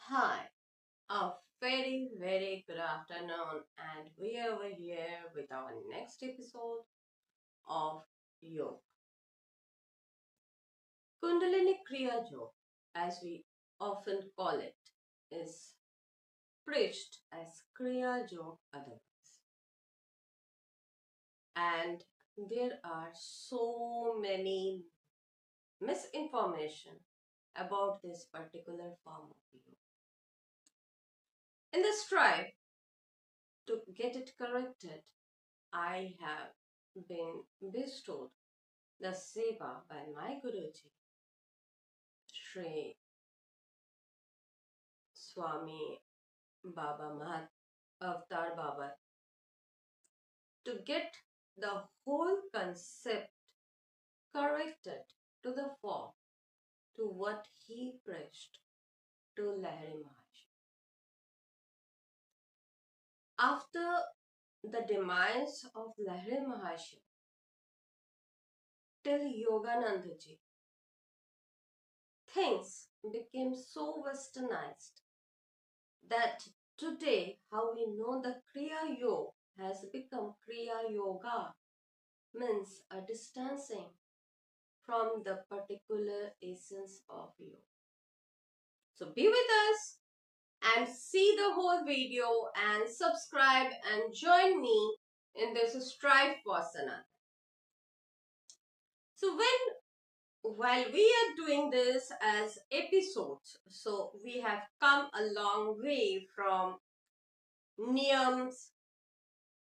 Hi, a very good afternoon, and we are over here with our next episode of Yoga. Kundalini Kriya Yoga, as we often call it, is preached as Kriya Yoga otherwise. And there are so many misinformation about this particular form of yoga. In the strive to get it corrected, I have been bestowed the seva by my Guruji, Sri Swami Baba Mahat Avatar Baba, to get the whole concept corrected to the form to what he preached to Lahiri Maharshi. After the demise of Lahiri Maharshi, till Yogananda ji, things became so westernized that today how we know the Kriya Yoga has become Kriya Yoga, means a distancing from the particular essence of yoga. So be with us and see the whole video and subscribe and join me in this strive for Sanatana. So while we are doing this as episodes, so we have come a long way from niyams,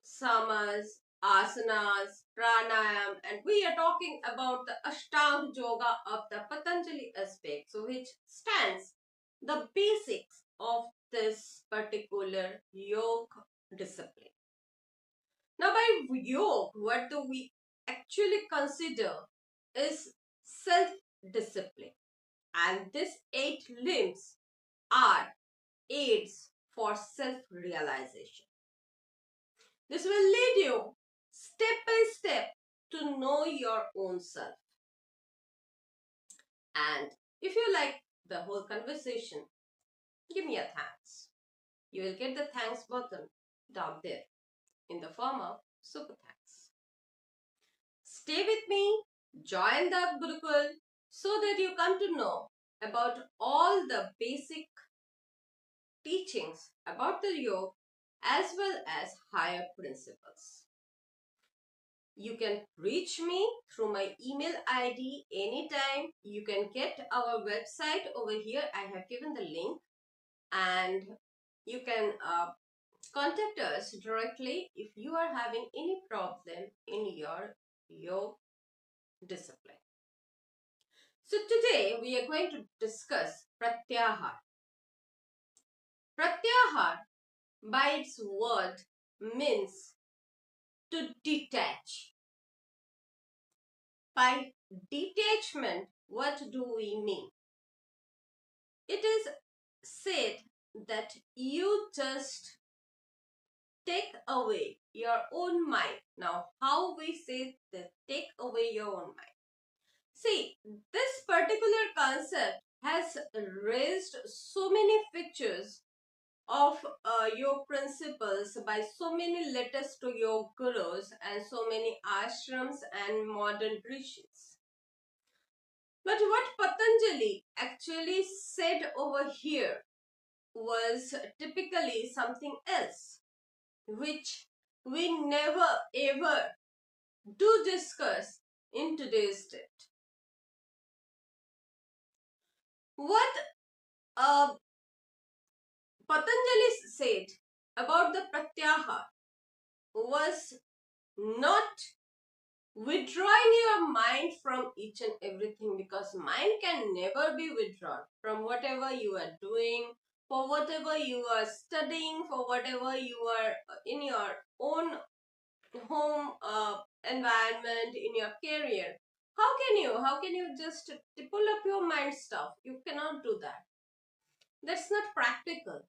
samas, asanas, pranayama, and we are talking about the Ashtanga yoga of the Patanjali aspect, so which stands the basics of this particular yoga discipline. Now, by yoga, what do we actually consider is self-discipline, and these 8 limbs are aids for self-realization. This will lead you step by step to know your own self. And if you like the whole conversation, give me a thanks. You will get the thanks button down there in the form of super thanks. Stay with me, join the Gurukul so that you come to know about all the basic teachings about the yoga as well as higher principles. You can reach me through my email ID anytime. You can get our website over here. I have given the link, and you can contact us directly if you are having any problem in your yoga discipline. So today we are going to discuss Pratyahar. Pratyahar by its word means to detach. By detachment, what do we mean? It is said that you just take away your own mind. Now, how we say that take away your own mind? See, this particular concept has raised so many features of yoga principles by so many letters to yoga gurus and so many ashrams and modern rishis. But what Patanjali actually said over here was typically something else, which we never ever do discuss in today's date. What Patanjali said about the Pratyahar was not withdrawing your mind from each and everything, because mind can never be withdrawn from whatever you are doing, for whatever you are studying, for whatever you are in your own home environment, in your career. How can you just pull up your mind stuff? You cannot do that. That's not practical.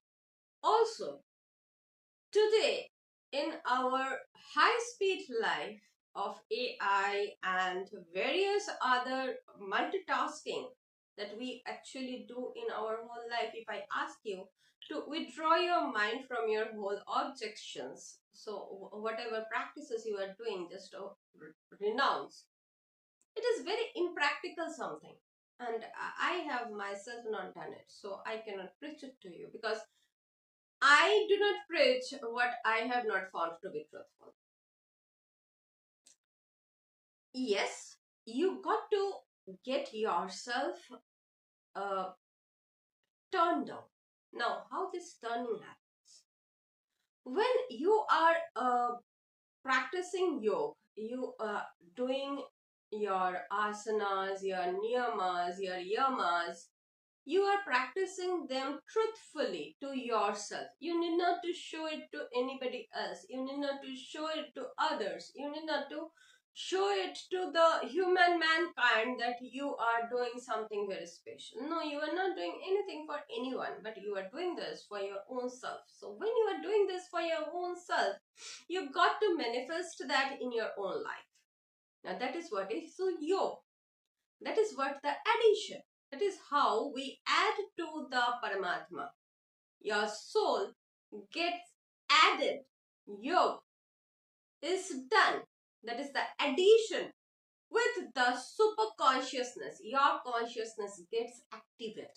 Also, today in our high speed life of AI and various other multitasking, that we actually do in our whole life. If I ask you to withdraw your mind from your whole objections, so whatever practices you are doing, just to renounce. It is very impractical something. And I have myself not done it, so I cannot preach it to you, because I do not preach what I have not found to be truthful. Yes, you got to get yourself uh, turned down. Now, how this turning happens? When you are practicing yoga, you are doing your asanas, your niyamas, your yamas, you are practicing them truthfully to yourself. You need not to show it to anybody else. You need not to show it to others. You need not to show it to the human mankind that you are doing something very special. No, you are not doing anything for anyone, but you are doing this for your own self. So when you are doing this for your own self, you got to manifest that in your own life. Now that is what is so yoga. That is what the addition. That is how we add to the Paramatma. Your soul gets added. Yoga is done. That is the addition with the super consciousness. Your consciousness gets activated.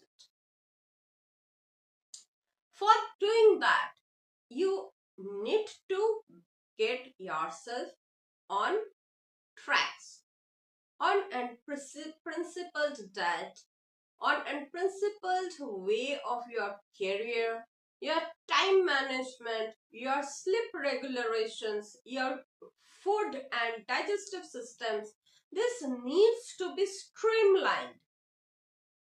For doing that, you need to get yourself on tracks, on a principled diet, on a principled way of your career, your time management, your sleep regulations, your food and digestive systems. This needs to be streamlined.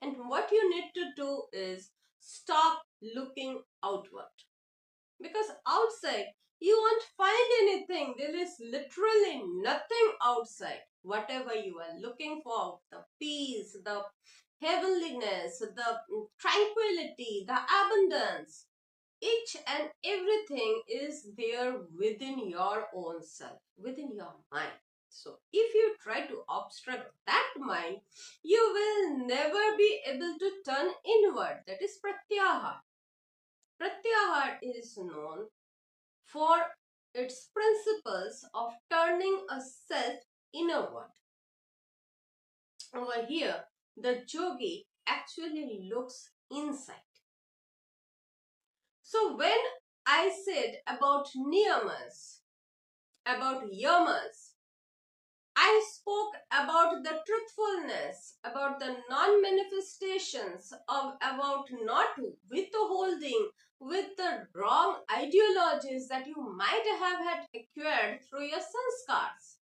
And what you need to do is stop looking outward. Because outside, you won't find anything. There is literally nothing outside. Whatever you are looking for, the peace, the heavenliness, the tranquility, the abundance, each and everything is there within your own self, within your mind. So if you try to obstruct that mind, you will never be able to turn inward. That is Pratyahar. Pratyahar is known for its principles of turning a self inward. Over here, the yogi actually looks inside. So when I said about niyamas, about yamas, I spoke about the truthfulness, about the non-manifestations, of about not withholding with the wrong ideologies that you might have had acquired through your sanskars.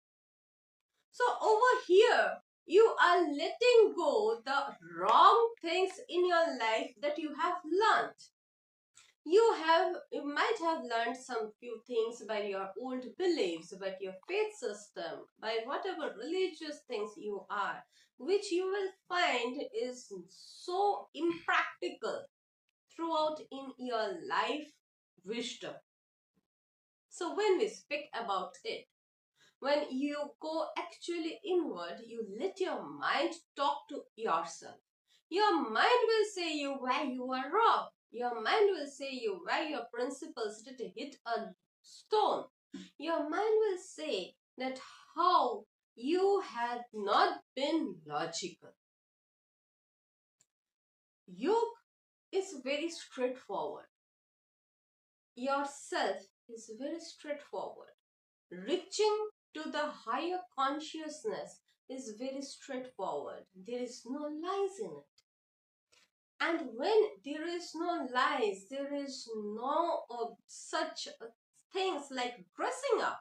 So over here, you are letting go the wrong things in your life that you have learned. You might have learned some few things by your old beliefs, by your faith system, by whatever religious things you are, which you will find is so impractical throughout in your life wisdom. So when we speak about it, when you go actually inward, you let your mind talk to yourself. Your mind will say you where you are wrong. Your mind will say you where your principles did hit a stone. Your mind will say that how you had not been logical. Yoga is very straightforward. Yourself is very straightforward. Reaching to the higher consciousness is very straightforward. There is no lies in it. And when there is no lies, there is no such things like dressing up.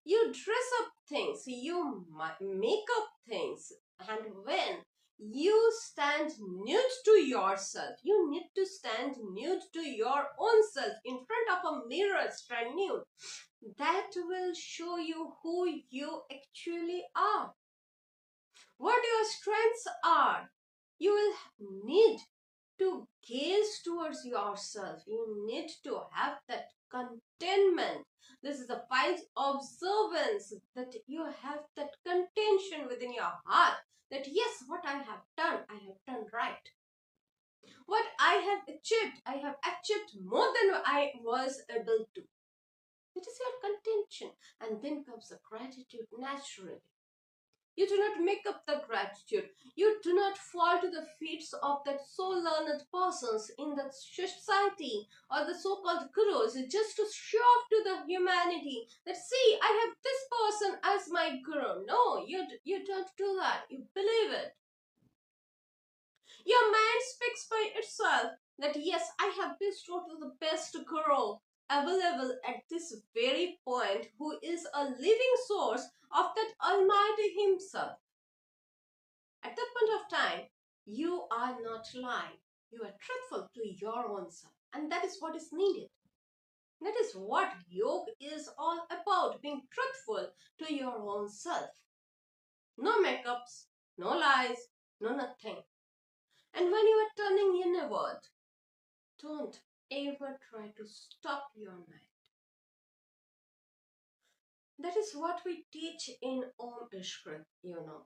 You dress up things, you make up things, and when you stand nude to yourself, you need to stand nude to your own self in front of a mirror, stand nude. That will show you who you actually are, what your strengths are. You will need to gaze towards yourself. You need to have that contentment. This is the 5 observance, that you have that contention within your heart, that yes, what I have done right. What I have achieved more than I was able to. It is your contention. And then comes the gratitude naturally. You do not make up the gratitude. You do not fall to the feet of that so learned persons in that society or the so-called gurus just to show off to the humanity that see, I have this person as my guru. No, you don't do that. You believe it. Your mind speaks by itself that yes, I have bestowed to the best guru available at this very point who is a living source of that Almighty Himself. At that point of time, you are not lying. You are truthful to your own self. And that is what is needed. That is what yoga is all about, being truthful to your own self. No makeups, no lies, no nothing. And when you are turning inward, don't ever try to stop your mind. That is what we teach in Om Ishkrit, you know.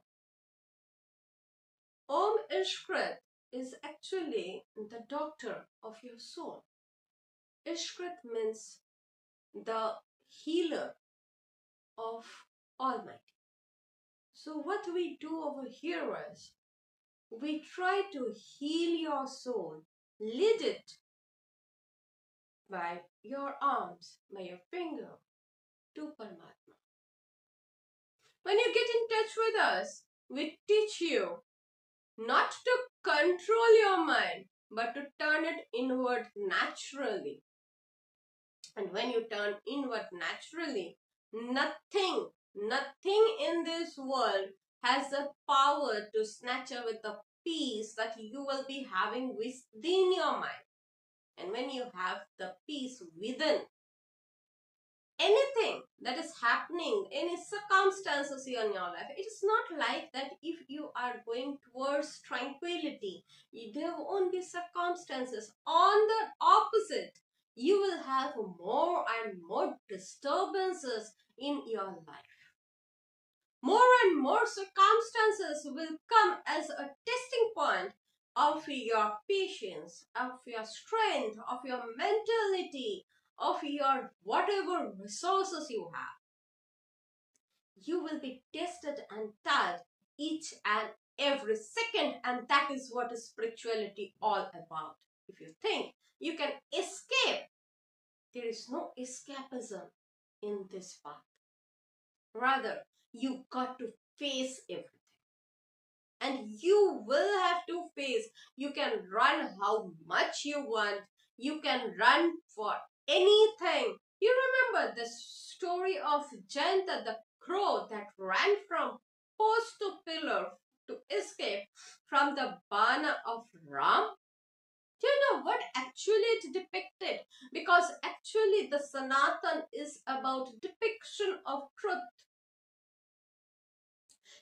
Om Ishkrit is actually the doctor of your soul. Ishkrit means the healer of Almighty. So what we do over here is, we try to heal your soul, lead it by your arms, by your finger, to Paramatma. When you get in touch with us, we teach you not to control your mind, but to turn it inward naturally. And when you turn inward naturally, nothing in this world has the power to snatch away the peace that you will be having within your mind. And when you have the peace within, anything that is happening, any circumstances in your life, it is not like that if you are going towards tranquility, there won't be circumstances. On the opposite, you will have more and more disturbances in your life. More and more circumstances will come as a testing point of your patience, of your strength, of your mentality, of your whatever resources you have. You will be tested and tried each and every second, and that is what is spirituality all about. If you think you can escape, there is no escapism in this path. Rather, you got to face everything. And you will have to face. You can run how much you want. You can run for anything. You remember the story of Janta, the crow that ran from post to pillar to escape from the bana of Ram? Do you know what actually it depicted? Because actually the Sanatan is about depiction of truth.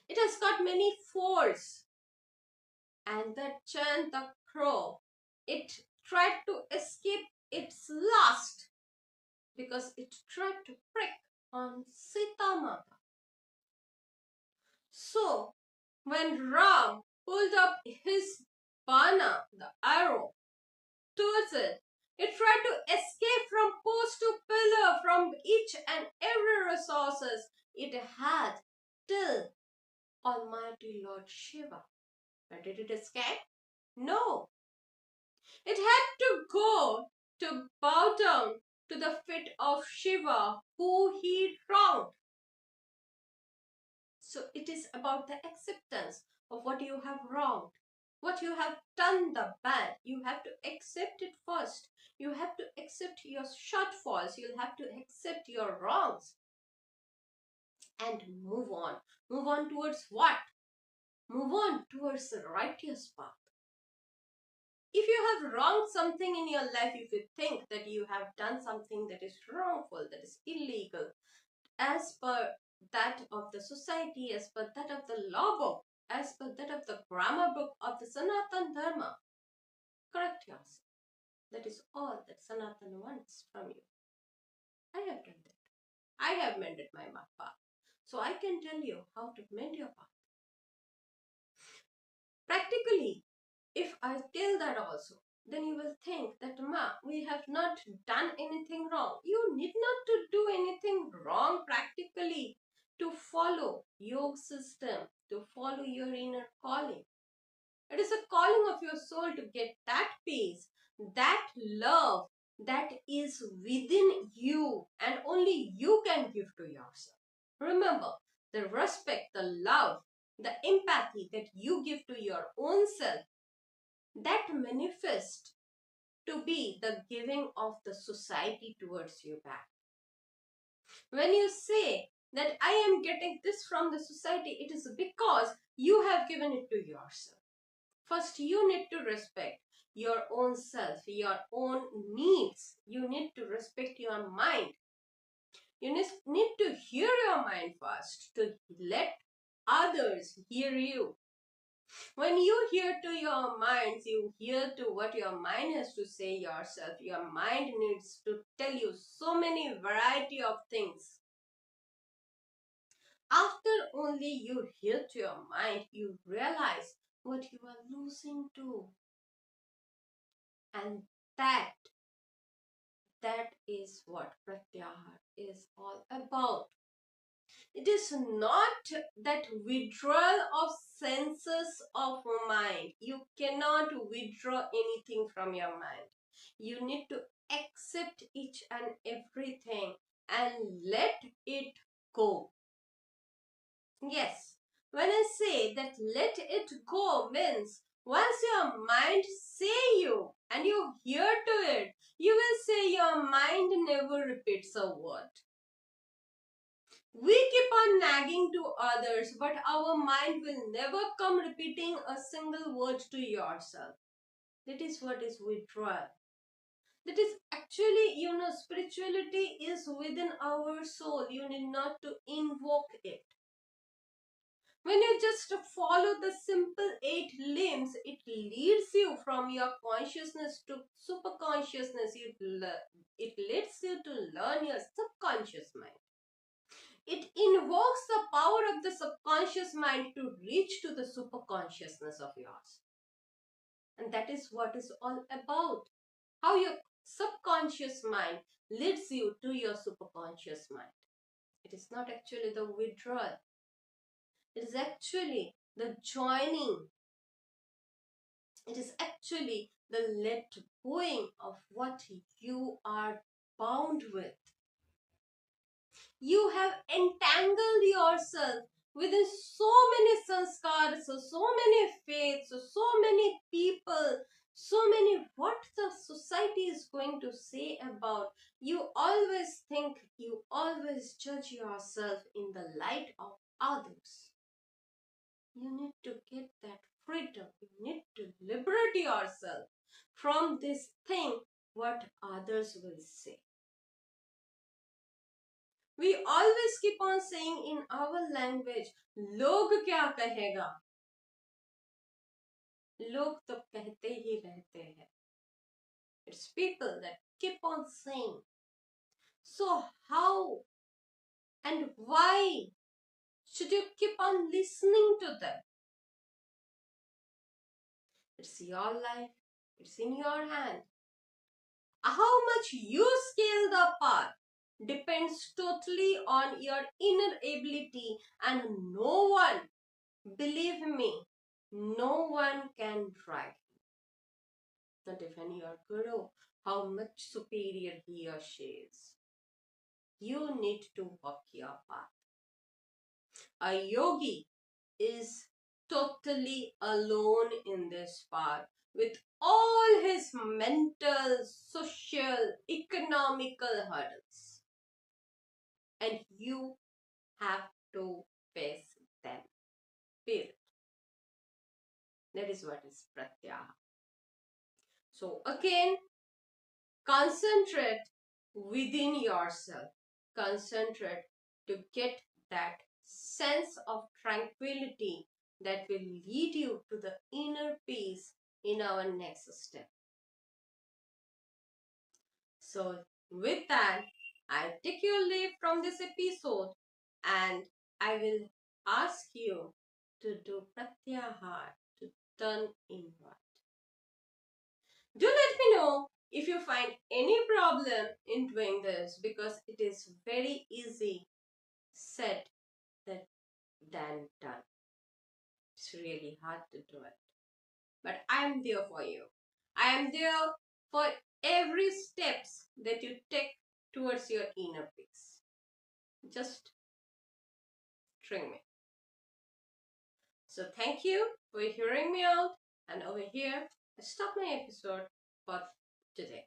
It has got many folds. And the chant, the crow, it tried to escape its lust because it tried to prick on Sita Mata. So, when Ram pulled up his bana, the arrow, towards it, it tried to escape from post to pillar from each and every resources it had till Almighty Lord Shiva. But did it escape? No. It had to go to bow down to the feet of Shiva, who he wronged. So it is about the acceptance of what you have wronged, what you have done the bad. You have to accept it first. You have to accept your shortfalls. You'll have to accept your wrongs and move on. Move on towards what? Move on towards the righteous path. If you have wronged something in your life, if you think that you have done something that is wrongful, that is illegal, as per that of the society, as per that of the law book, as per that of the grammar book of the Sanatan Dharma, correct yourself. That is all that Sanatan wants from you. I have done that. I have mended my path. So I can tell you how to mend your path. if I tell that also, then you will think that, Ma, we have not done anything wrong. You need not to do anything wrong practically to follow your system, to follow your inner calling. It is a calling of your soul to get that peace, that love that is within you and only you can give to yourself. Remember, the respect, the love, the empathy that you give to your own self, that manifests to be the giving of the society towards you back. When you say that I am getting this from the society, it is because you have given it to yourself. First, you need to respect your own self, your own needs. You need to respect your mind. You need to hear your mind first to let others hear you. When you hear to your minds, you hear to what your mind has to say yourself. Your mind needs to tell you so many variety of things. After only you hear to your mind, you realize what you are losing to. And that is what Pratyahar is all about. It is not that withdrawal of senses of mind. You cannot withdraw anything from your mind. You need to accept each and everything and let it go. Yes, when I say that let it go means once your mind say you and you hear to it, you will say your mind never repeats a word. We keep on nagging to others, but our mind will never come repeating a single word to yourself. That is what is withdrawal. That is actually, spirituality is within our soul. You need not to invoke it. When you just follow the simple 8 limbs, it leads you from your consciousness to superconsciousness. It leads you to learn your subconscious mind. It invokes the power of the subconscious mind to reach to the superconsciousness of yours. And that is what is all about. How your subconscious mind leads you to your superconscious mind. It is not actually the withdrawal. It is actually the joining. It is actually the let going of what you are bound with. You have entangled yourself within so many sanskars, so many faiths, so many people, so many what the society is going to say about. You always think, you always judge yourself in the light of others. You need to get that freedom. You need to liberate yourself from this thing, what others will say. We always keep on saying in our language, log kya kahega? Log to कहते ही रहते हैं. It's people that keep on saying. So how and why should you keep on listening to them? It's your life. It's in your hand. How much you scale the path depends totally on your inner ability, and no one, believe me, no one can drive you. Not even your guru, how much superior he or she is. You need to walk your path. A yogi is totally alone in this path with all his mental, social, economical hurdles. And you have to face them. Period. That is what is Pratyahara. So again, concentrate within yourself. Concentrate to get that sense of tranquility that will lead you to the inner peace in our next step. So with that, I take your leave from this episode and I will ask you to do Pratyahar, to turn inward. Do let me know if you find any problem in doing this, because it is very easy said than done. It's really hard to do it. But I am there for you. I am there for every steps that you take towards your inner peace. Just string me. So thank you for hearing me out. And over here, I stop my episode for today.